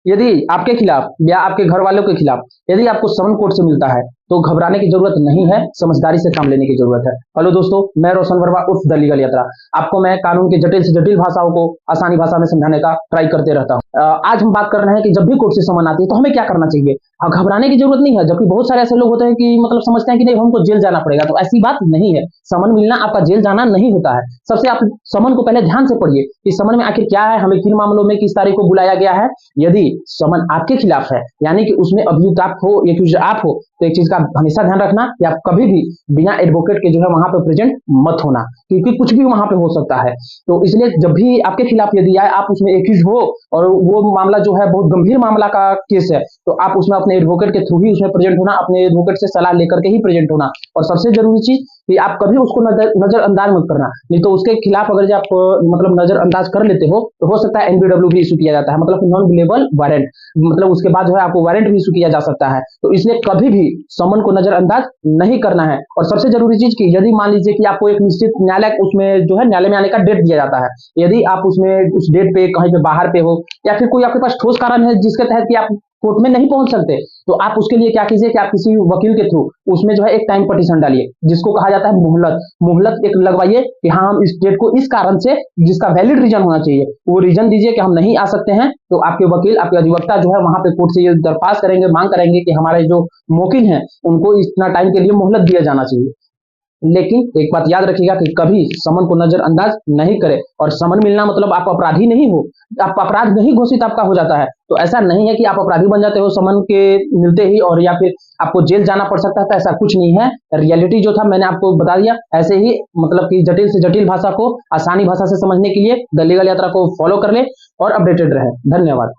यदि आपके खिलाफ या आपके घर वालों के खिलाफ यदि आपको समन कोर्ट से मिलता है तो घबराने की जरूरत नहीं है, समझदारी से काम लेने की जरूरत है। हेलो दोस्तों, मैं रोशन वर्मा उर्फ द लीगल यात्रा। आपको मैं कानून की जटिल से जटिल भाषाओं को आसानी भाषा में समझाने का ट्राई करते रहता हूँ। आज हम बात कर रहे हैं कि जब भी कोर्ट से समन आती है तो हमें क्या करना चाहिए। घबराने की जरूरत नहीं है, जबकि बहुत सारे ऐसे लोग होते हैं कि मतलब समझते हैं कि नहीं हमको जेल जाना पड़ेगा, तो ऐसी बात नहीं है। समन मिलना आपका जेल जाना नहीं होता है। सबसे आप समन को पहले ध्यान से पढ़िए कि समन में आखिर क्या है, हमें किन मामलों में किस तारीख को बुलाया गया है। यदि समन आपके खिलाफ है यानी कि उसमें अभियुक्त आप हो या आप हो, तो एक चीज का हमेशा ध्यान रखना कि आप कभी भी बिना एडवोकेट के जो है वहां पे प्रेजेंट मत होना, क्योंकि कुछ भी वहां पे हो सकता है। तो इसलिए जब भी आपके खिलाफ यदि आए, आप उसमें एक्यूज हो और वो मामला जो है बहुत गंभीर मामला का केस है, तो आप उसमें अपने एडवोकेट के थ्रू ही उसमें प्रेजेंट होना, अपने एडवोकेट से सलाह लेकर के ही प्रेजेंट होना। और सबसे जरूरी चीज कि आप कभी उसको नजरअंदाज मत करना, नहीं तो उसके खिलाफ अगर आप मतलब नजरअंदाज कर लेते हो तो हो सकता है एनबीडब्ल्यू भी इशू किया जाता है, मतलब नॉन बिलेबल वारंट, मतलब उसके बाद जो है आपको वारंट भी इशू किया जा सकता है। तो इसलिए कभी भी समन को नजरअंदाज नहीं करना है। और सबसे जरूरी चीज कि यदि मान लीजिए कि आपको एक निश्चित न्यायालय उसमें जो है न्यायालय में आने का डेट दिया जाता है, यदि आप उसमें उस डेट पे कहीं पे बाहर पे हो या फिर कोई आपके पास ठोस कारण है जिसके तहत कि आप कोर्ट में नहीं पहुंच सकते, तो आप उसके लिए क्या कीजिए कि आप किसी वकील के थ्रू उसमें जो है एक टाइम पटिशन डालिए, जिसको कहा जाता है मोहलत। मोहलत एक लगवाइए कि हाँ हम इस डेट को इस कारण से, जिसका वैलिड रीजन होना चाहिए, वो रीजन दीजिए कि हम नहीं आ सकते हैं। तो आपके वकील, आपके अधिवक्ता जो है वहां पे कोर्ट से ये दरख्वास्त करेंगे, मांग करेंगे कि हमारे जो मौकिल हैं उनको इतना टाइम के लिए मोहलत दिया जाना चाहिए। लेकिन एक बात याद रखिएगा कि कभी समन को नजरअंदाज नहीं करें। और समन मिलना मतलब आप अपराधी नहीं हो, आप अपराध नहीं घोषित आपका हो जाता है, तो ऐसा नहीं है कि आप अपराधी बन जाते हो समन के मिलते ही और या फिर आपको जेल जाना पड़ सकता है, ऐसा कुछ नहीं है। रियलिटी जो था मैंने आपको बता दिया। ऐसे ही मतलब कि जटिल से जटिल भाषा को आसानी भाषा से समझने के लिए द लीगल यात्रा को फॉलो कर ले और अपडेटेड रहे। धन्यवाद।